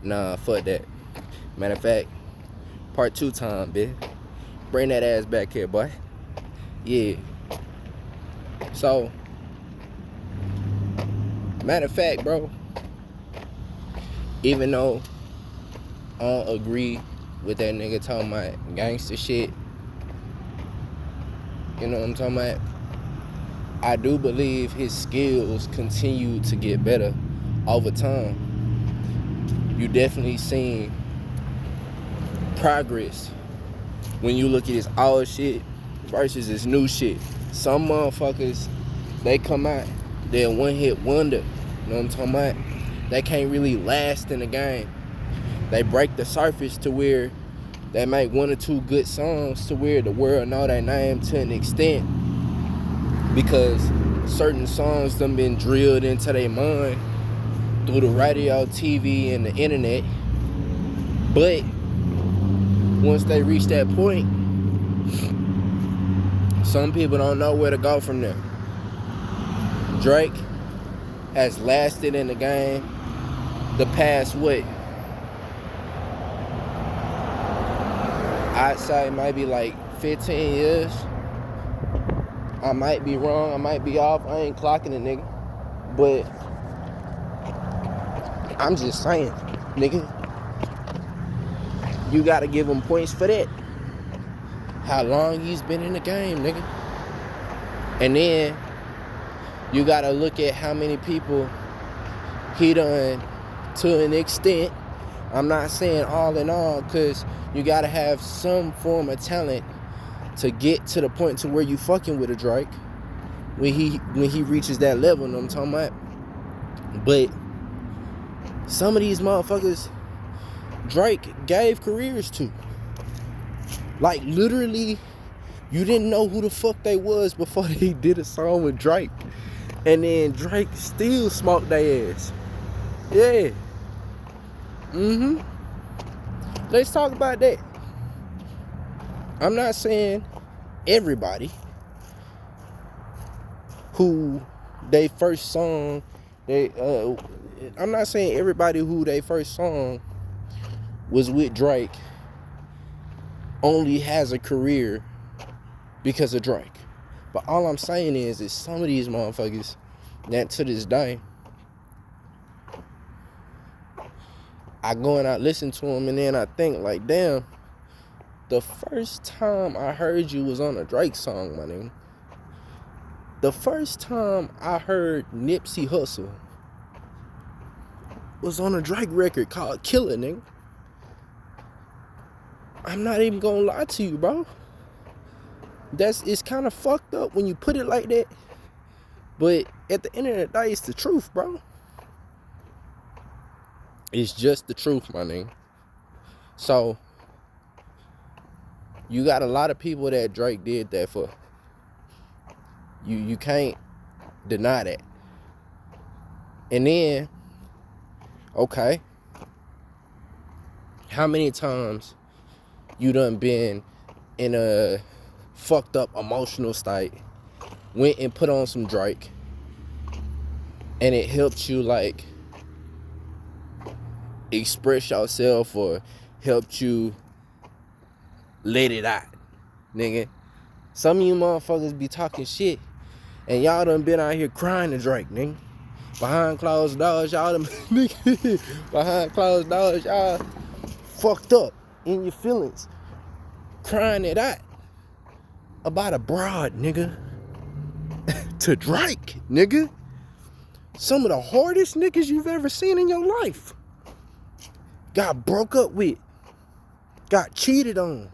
Nah, fuck that. Matter of fact, part 2 time, bitch. Bring that ass back here, boy. Yeah. So, matter of fact, bro, even though I don't agree with that nigga talking about gangster shit, you know what I'm talking about? I do believe his skills continue to get better over time. You definitely seen progress when you look at his old shit versus his new shit. Some motherfuckers, they come out, they're a one-hit wonder. You know what I'm talking about? They can't really last in the game. They break the surface to where they make 1 or 2 good songs to where the world know their name to an extent because certain songs done been drilled into their mind through the radio, TV, and the internet. But once they reach that point, some people don't know where to go from there. Drake has lasted in the game the past, what? I'd say maybe like 15 years. I might be wrong, I might be off, I ain't clocking a nigga. But I'm just saying, nigga, you gotta give him points for that. How long he's been in the game, nigga. And then you gotta look at how many people he done to an extent. I'm not saying all in all, because you gotta have some form of talent to get to the point to where you fucking with a Drake when he reaches that level, you know what I'm talking about? But some of these motherfuckers Drake gave careers to. Like, literally, you didn't know who the fuck they was before they did a song with Drake. And then Drake still smoked their ass. Yeah. Let's talk about that. I'm not saying everybody who they first song, I'm not saying everybody who they first song was with Drake only has a career because of Drake. But all I'm saying is some of these motherfuckers that to this day, I go and I listen to them and then I think like, damn, the first time I heard you was on a Drake song, my nigga. The first time I heard Nipsey Hussle was on a Drake record called Killer, nigga. I'm not even gonna lie to you, bro. It's kind of fucked up when you put it like that. But at the end of the day, it's the truth, bro. It's just the truth, my nigga. So, you got a lot of people that Drake did that for. You can't deny that. And then, okay, how many times you done been in a fucked up emotional state, went and put on some Drake, and it helped you like express yourself or helped you let it out, nigga? Some of you motherfuckers be talking shit and y'all done been out here crying to Drake, nigga. Behind closed doors, y'all done nigga, behind closed doors, y'all fucked up in your feelings, crying it out about a broad, nigga. To Drake, nigga. Some of the hardest niggas you've ever seen in your life got broke up with, got cheated on,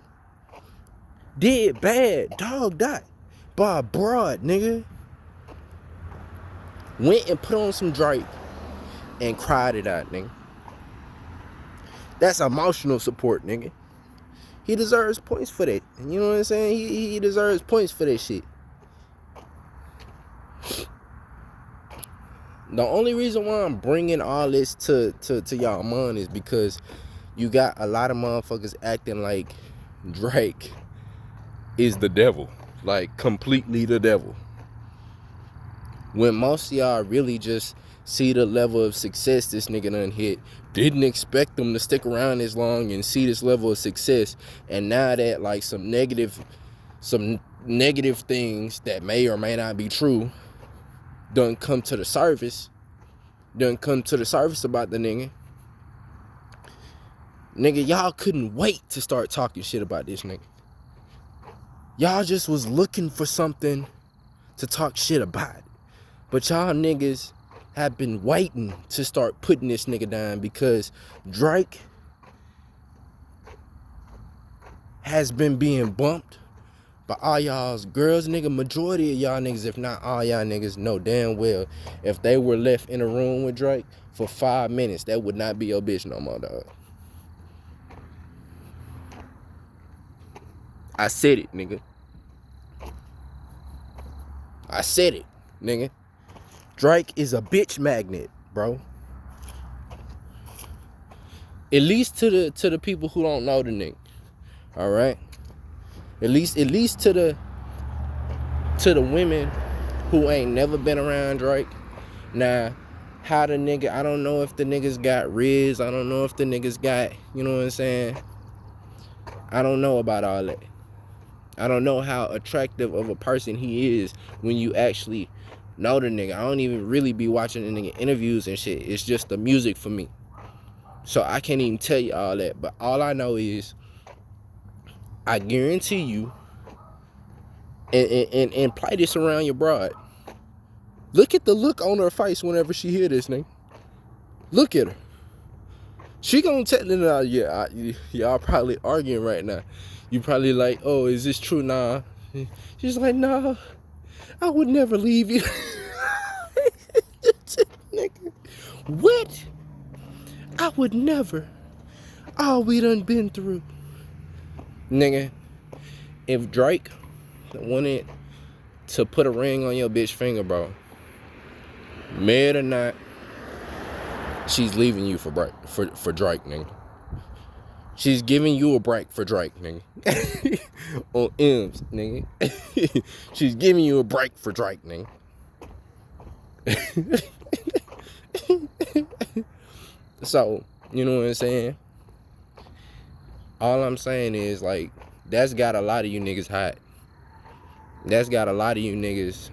did bad, dogged out by a broad, nigga. Went and put on some Drake and cried it out, nigga. That's emotional support, nigga. He deserves points for that. You know what I'm saying? He deserves points for that shit. The only reason why I'm bringing all this to y'all mind is because you got a lot of motherfuckers acting like Drake is the devil. Like, completely the devil. When most of y'all really just see the level of success this nigga done hit. Didn't expect them to stick around as long and see this level of success. And now that like some negative things that may or may not be true done come to the surface about the nigga. Nigga, y'all couldn't wait to start talking shit about this nigga. Y'all just was looking for something to talk shit about. But y'all niggas have been waiting to start putting this nigga down because Drake has been being bumped by all y'all's girls, nigga. Majority of y'all niggas, if not all y'all niggas, know damn well if they were left in a room with Drake for 5 minutes, that would not be your bitch no more, dog. I said it, nigga. I said it, nigga. Drake is a bitch magnet, bro. At least to the people who don't know the nigga. All right? At least to the women who ain't never been around Drake. Now, how the nigga, I don't know if the niggas got Riz. I don't know if the niggas got, you know what I'm saying? I don't know about all that. I don't know how attractive of a person he is when you actually know the nigga. I don't even really be watching the nigga interviews and shit. It's just the music for me. So I can't even tell you all that. But all I know is, I guarantee you, and play this around your broad. Look at the look on her face whenever she hear this, nigga. Look at her. She gonna tell you, yeah, y'all probably arguing right now. You probably like, oh, is this true? Nah. She's like, nah, I would never leave you. Nigga, what? I would never. All we done been through. Nigga, if Drake wanted to put a ring on your bitch finger, bro, married or not, she's leaving you for Drake, nigga. She's giving you a break for Drake, nigga. On M's, nigga. She's giving you a break for Drake, nigga. So, you know what I'm saying? All I'm saying is, like, that's got a lot of you niggas hot. That's got a lot of you niggas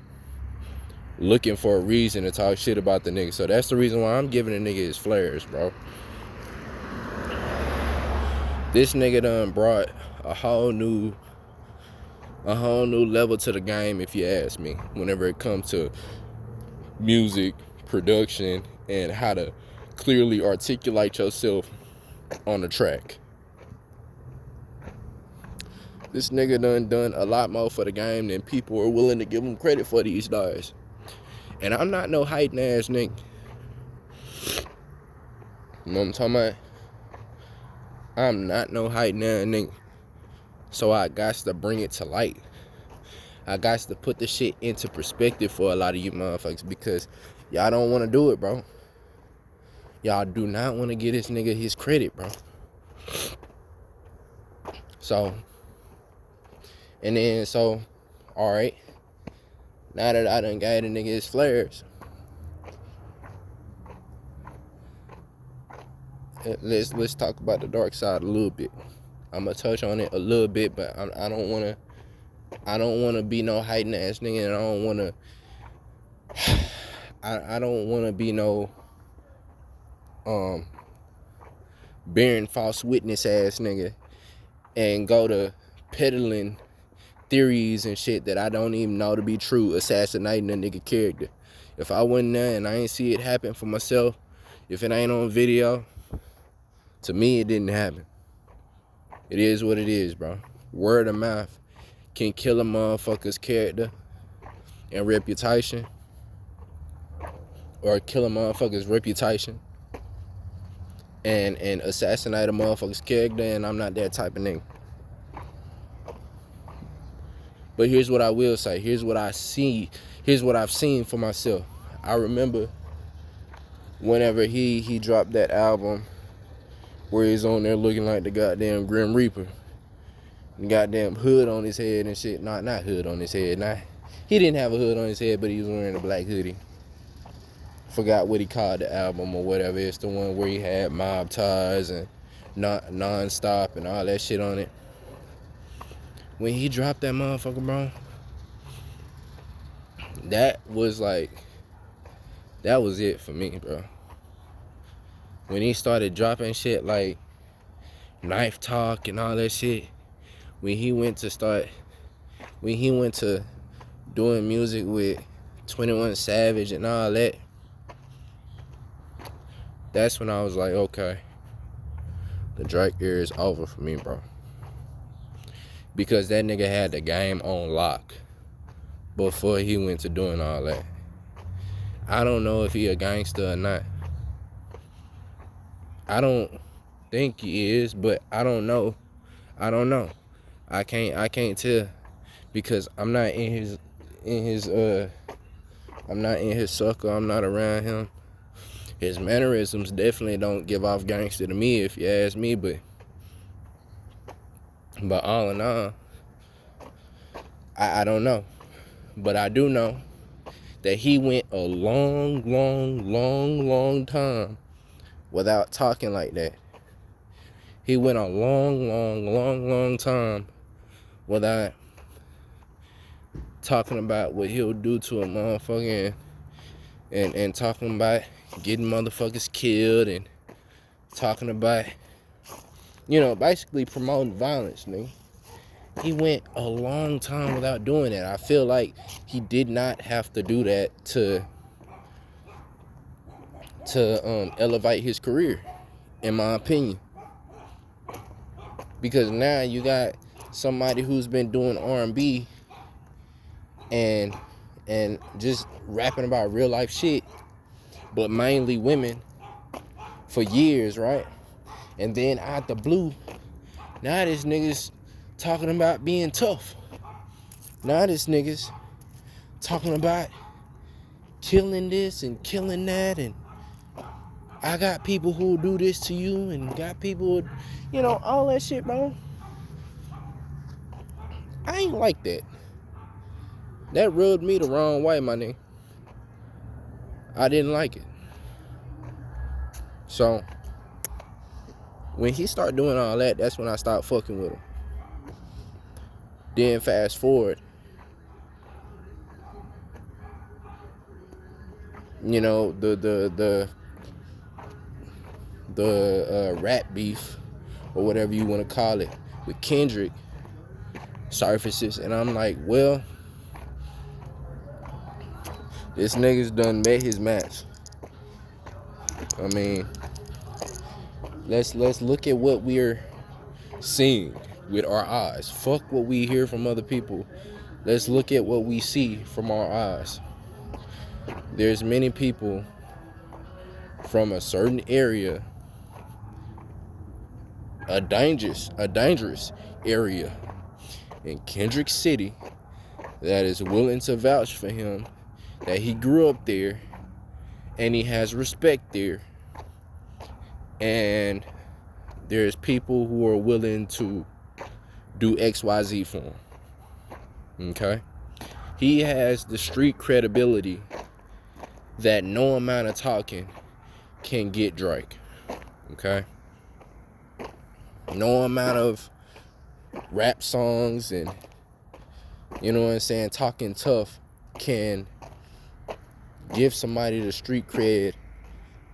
looking for a reason to talk shit about the nigga. So that's the reason why I'm giving the nigga his flares, bro. This nigga done brought a whole new level to the game, if you ask me, whenever it comes to music, production, and how to clearly articulate yourself on the track. This nigga done a lot more for the game than people are willing to give him credit for these days. And I'm not no hating ass nigga. You know what I'm talking about? I'm not no hating ass nigga. So I got to bring it to light. I got to put the shit into perspective for a lot of you motherfuckers, because y'all don't want to do it, bro. Y'all do not want to give this nigga his credit, bro. So, alright. Now that I done gave the nigga his flares, let's talk about the dark side a little bit. I'm gonna touch on it a little bit, but I don't wanna be no hating ass nigga, and I don't wanna be no bearing false witness ass nigga and go to peddling theories and shit that I don't even know to be true, assassinating a nigga character. If I wasn't there and I ain't see it happen for myself, if it ain't on video, to me it didn't happen. It is what it is, bro. Word of mouth can kill a motherfucker's character and reputation, or kill a motherfucker's reputation and assassinate a motherfucker's character, and I'm not that type of nigga. But here's what I will say. Here's what I see. Here's what I've seen for myself. I remember whenever he dropped that album where he's on there looking like the goddamn Grim Reaper. And goddamn hood on his head and shit. Not hood on his head. Nah, he didn't have a hood on his head, but he was wearing a black hoodie. Forgot what he called the album or whatever. It's the one where he had Mob Ties and Non-Stop and all that shit on it. When he dropped that motherfucker, bro, that was it for me, bro. When he started dropping shit like Knife Talk and all that shit, when he went to doing music with 21 Savage and all that, that's when I was like, okay, the Drake era is over for me, bro. Because that nigga had the game on lock before he went to doing all that. I don't know if he a gangster or not. I don't think he is, but I don't know. I can't tell because I'm not in his circle. I'm not around him. His mannerisms definitely don't give off gangster to me, if you ask me, but all in all, I don't know. But I do know that he went a long time without talking like that. He went a long time without talking about what he'll do to a motherfucker and talking about getting motherfuckers killed and talking about, basically promoting violence, nigga. He went a long time without doing that. I feel like he did not have to do that to elevate his career, in my opinion. Because now you got somebody who's been doing R&B and just rapping about real life shit, but mainly women for years, right? And then out the blue, now this nigga's talking about being tough. Now this nigga's talking about killing this and killing that, and I got people who do this to you, and got people, all that shit, bro. I ain't like that. That rubbed me the wrong way, my nigga. I didn't like it. So, when he started doing all that, that's when I stopped fucking with him. Then fast forward, the rap beef or whatever you want to call it with Kendrick surfaces, and I'm like, well, this nigga's done met his match. I mean, let's look at what we're seeing with our eyes. Fuck what we hear from other people. Let's look at what we see from our eyes. There's many people from a certain area, a dangerous area in Kendrick City, that is willing to vouch for him, that he grew up there and he has respect there, and there's people who are willing to do XYZ for him. Okay? He has the street credibility that no amount of talking can get Drake. Okay? No amount of rap songs and, talking tough can give somebody the street cred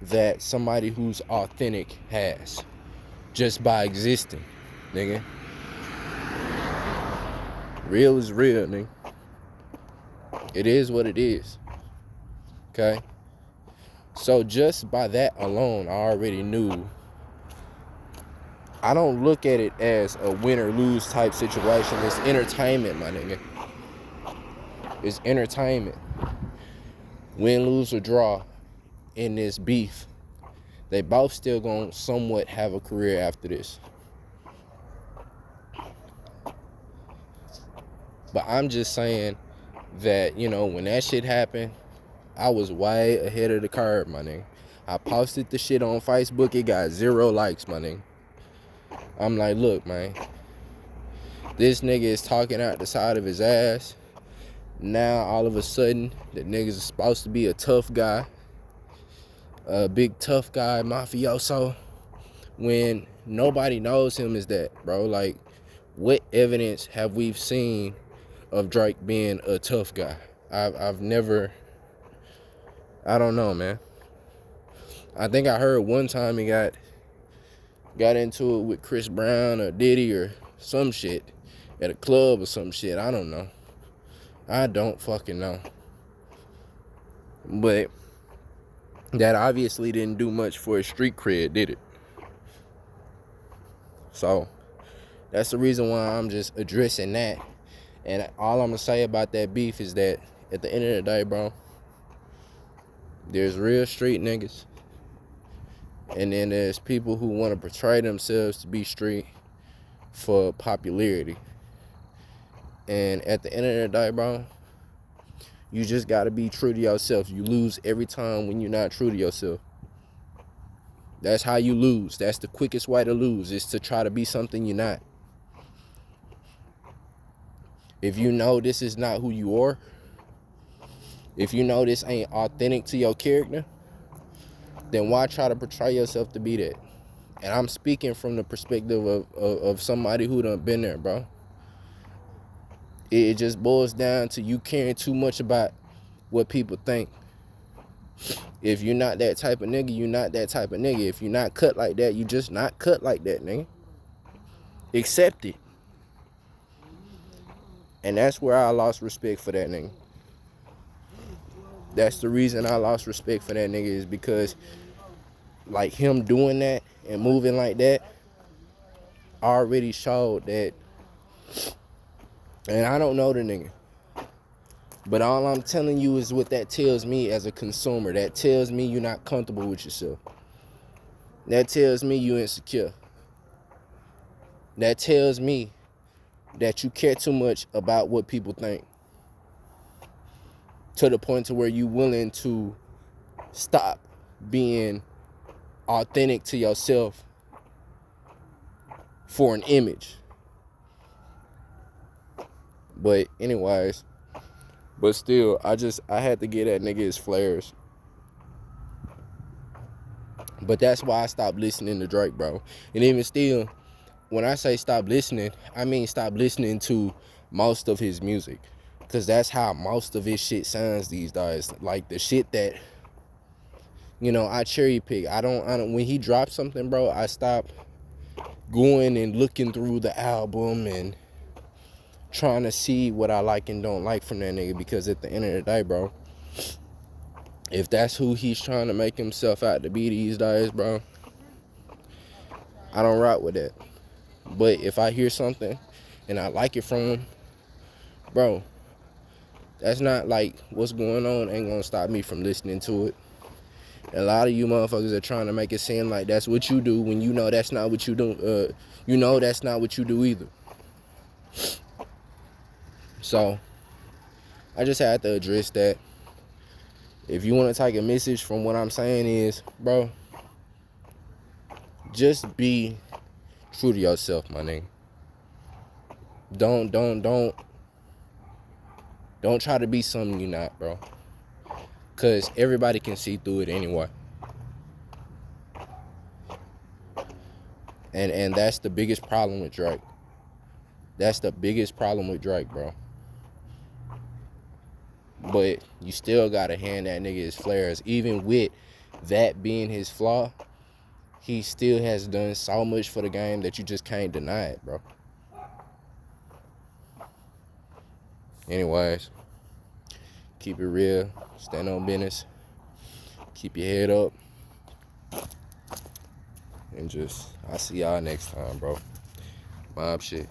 that somebody who's authentic has, just by existing, nigga. Real is real, nigga. It is what it is. Okay? So just by that alone, I already knew. I don't look at it as a win or lose type situation. It's entertainment, my nigga. It's entertainment. Win, lose, or draw in this beef, they both still gonna somewhat have a career after this. But I'm just saying that, when that shit happened, I was way ahead of the curve, my nigga. I posted the shit on Facebook. It got 0 likes, my nigga. I'm like, look, man. This nigga is talking out the side of his ass. Now, all of a sudden, the niggas is supposed to be a tough guy. a big tough guy, mafioso, when nobody knows him as that, bro. Like, what evidence have we seen of Drake being a tough guy? I've never, I don't know, man. I think I heard one time he got into it with Chris Brown or Diddy or some shit at a club or some shit. I don't know. I don't fucking know. But that obviously didn't do much for his street cred, did it? So that's the reason why I'm just addressing that. And all I'm gonna say about that beef is that at the end of the day, bro, there's real street niggas, and then there's people who want to portray themselves to be street for popularity. And at the end of the day, bro, you just gotta be true to yourself. You lose every time when you're not true to yourself. That's how you lose. That's the quickest way to lose, is to try to be something you're not. If you know this is not who you are, if you know this ain't authentic to your character, then why try to portray yourself to be that? And I'm speaking from the perspective of somebody who done been there, bro. It just boils down to you caring too much about what people think. If you're not that type of nigga, you're not that type of nigga. If you're not cut like that, you just not cut like that, nigga. Accept it. And that's where I lost respect for that nigga. That's the reason I lost respect for that nigga, is because like him doing that and moving like that already showed that. And I don't know the nigga, but all I'm telling you is what that tells me as a consumer. That tells me you're not comfortable with yourself. That tells me you insecure. That tells me that you care too much about what people think, to the point to where you willing to stop being authentic to yourself for an image. But anyways, but still, I had to get that nigga his flares. But that's why I stopped listening to Drake, bro. And even still, when I say stop listening, I mean stop listening to most of his music. Because that's how most of his shit sounds these days. Like the shit that, you know, I cherry pick. I don't when he drops something, bro, I stop going and looking through the album and trying to see what I like and don't like from that nigga. Because at the end of the day, bro, if that's who he's trying to make himself out to be these days, bro, I don't rock with that. But if I hear something and I like it from him, bro, that's not like what's going on ain't gonna stop me from listening to it. A lot of you motherfuckers are trying to make it seem like that's what you do, when you know that's not what you do. You know that's not what you do either. So I just had to address that. If you want to take a message from what I'm saying is, bro, just be true to yourself, my nigga. Don't try to be something you're not, bro. Cause everybody can see through it anyway. And that's the biggest problem with Drake. That's the biggest problem with Drake, bro. But you still gotta hand that nigga his flares. Even with that being his flaw, he still has done so much for the game that you just can't deny it, bro. Anyways, keep it real, stand on business, keep your head up, and just, I'll see y'all next time, bro. Mob shit.